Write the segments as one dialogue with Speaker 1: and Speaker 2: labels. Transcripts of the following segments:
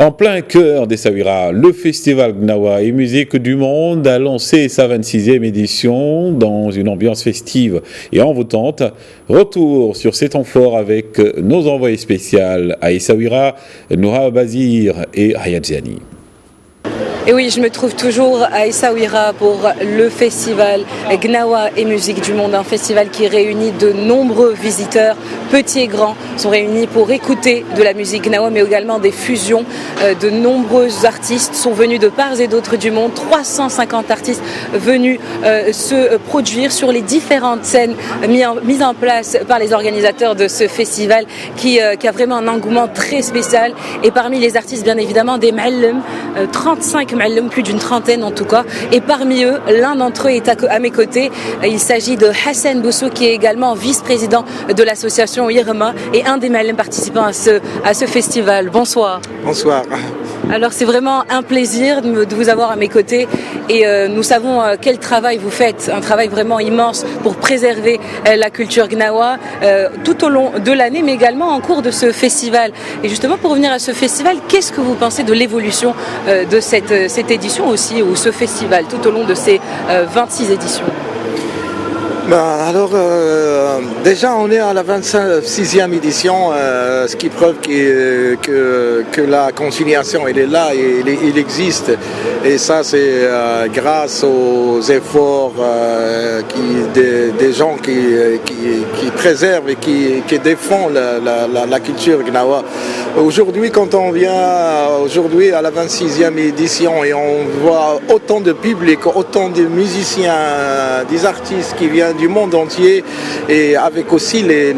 Speaker 1: En plein cœur d'Essaouira, le Festival Gnawa et Musique du Monde a lancé sa 26e édition dans une ambiance festive et envoûtante. Retour sur ces temps forts avec nos envoyés spéciaux à Essaouira, Noura Bazir et Hayat Ziani.
Speaker 2: Et oui, je me trouve toujours à Essaouira pour le festival Gnawa et Musique du Monde, un festival qui réunit de nombreux visiteurs, petits et grands, sont réunis pour écouter de la musique Gnawa, mais également des fusions. De nombreux artistes sont venus de part et d'autre du monde, 350 artistes venus se produire sur les différentes scènes mises en place par les organisateurs de ce festival qui a vraiment un engouement très spécial. Et parmi les artistes, bien évidemment, des Ma'allem, 35 Ma'allem, plus d'une trentaine en tout cas, et parmi eux, l'un d'entre eux est à mes côtés. Il s'agit de Hassan Boussou, qui est également vice-président de l'association Irma et un des Ma'allem participants à ce festival. Bonsoir.
Speaker 3: Bonsoir.
Speaker 2: Alors c'est vraiment un plaisir de vous avoir à mes côtés et nous savons quel travail vous faites, un travail vraiment immense pour préserver la culture Gnawa tout au long de l'année, mais également en cours de ce festival. Et justement, pour revenir à ce festival, qu'est-ce que vous pensez de l'évolution de cette édition aussi, ou ce festival, tout au long de ces 26 éditions?
Speaker 3: Alors, déjà, on est à la 26e édition, ce qui prouve que la conciliation, elle est là, il existe. Et ça, c'est grâce aux efforts des gens qui préservent et qui défendent la culture Gnawa. Aujourd'hui, quand on vient à la 26e édition et on voit autant de public, autant de musiciens, des artistes qui viennent du monde entier, et avec aussi les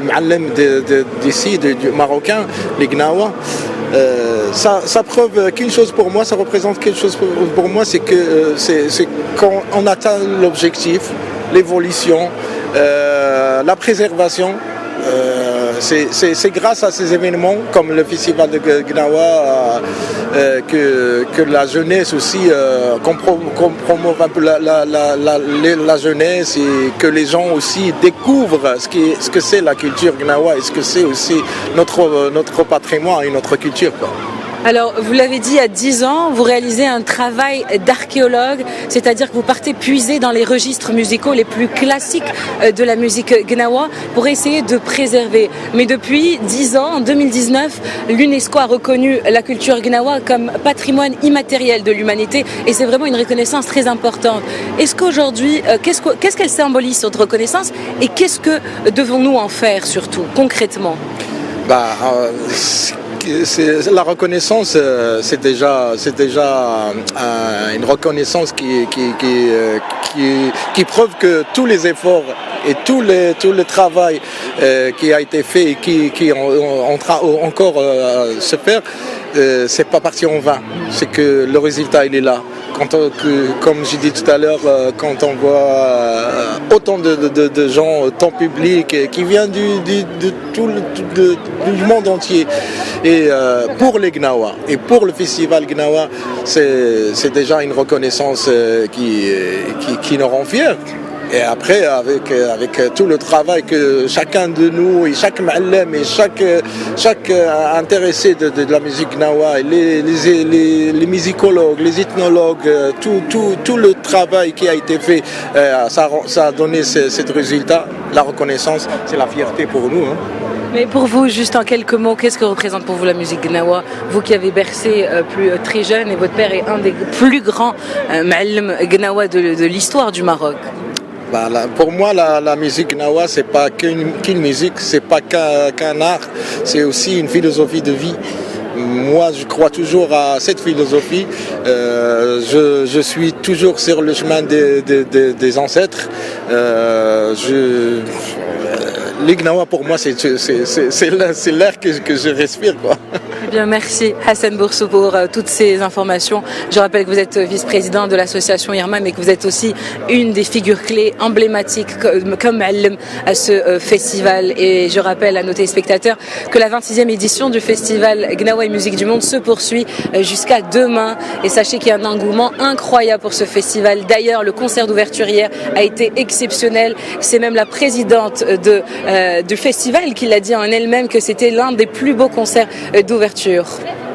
Speaker 3: Ma'allem d'ici, du Marocain, les Gnawa, ça prouve qu'une chose pour moi, ça représente quelque chose pour moi, c'est que c'est quand on atteint l'objectif, l'évolution, la préservation. C'est grâce à ces événements comme le festival de Gnawa que la jeunesse aussi, qu'on promouve un peu la jeunesse, et que les gens aussi découvrent ce que c'est la culture Gnawa et ce que c'est aussi notre patrimoine et notre culture, quoi.
Speaker 2: Alors, vous l'avez dit, à 10 ans, vous réalisez un travail d'archéologue, c'est-à-dire que vous partez puiser dans les registres musicaux les plus classiques de la musique Gnawa pour essayer de préserver. Mais depuis 10 ans, en 2019, l'UNESCO a reconnu la culture Gnawa comme patrimoine immatériel de l'humanité, et c'est vraiment une reconnaissance très importante. Est-ce qu'aujourd'hui, qu'est-ce qu'elle symbolise, cette reconnaissance, et qu'est-ce que devons-nous en faire surtout, concrètement?
Speaker 3: La reconnaissance, c'est déjà une reconnaissance qui prouve que tous les efforts et tout le travail qui a été fait et qui encore se faire, c'est pas parti en vain. C'est que le résultat, il est là. Comme j'ai dit tout à l'heure, quand on voit autant de gens, autant public, qui viennent du monde entier, et pour les Gnawa et pour le festival Gnawa, c'est déjà une reconnaissance qui nous rend fiers. Et après, avec tout le travail que chacun de nous, et chaque Ma'allem, et chaque intéressé de la musique Gnawa, les musicologues, les ethnologues, tout le travail qui a été fait, ça a donné ce résultat. La reconnaissance, c'est la fierté pour nous, hein.
Speaker 2: Mais pour vous, juste en quelques mots, qu'est-ce que représente pour vous la musique Gnawa? Vous qui avez bercé très jeune, et votre père est un des plus grands Ma'allem Gnawa de l'histoire du Maroc.
Speaker 3: Pour moi, la musique Gnawa, c'est pas qu'une musique, c'est pas qu'un art, c'est aussi une philosophie de vie. Moi, je crois toujours à cette philosophie. Je suis toujours sur le chemin des ancêtres. Les Gnawa, pour moi, c'est l'air que je respire, quoi.
Speaker 2: Eh bien, merci Hassan Boussou pour toutes ces informations. Je rappelle que vous êtes vice-président de l'association Irma, mais que vous êtes aussi une des figures clés emblématiques comme Ma'allem à ce festival. Et je rappelle à nos téléspectateurs que la 26e édition du festival Gnawa et Musique du Monde se poursuit jusqu'à demain. Et sachez qu'il y a un engouement incroyable pour ce festival. D'ailleurs, le concert d'ouverture hier a été exceptionnel. C'est même la présidente de du festival, qu'il a dit en elle-même que c'était l'un des plus beaux concerts d'ouverture.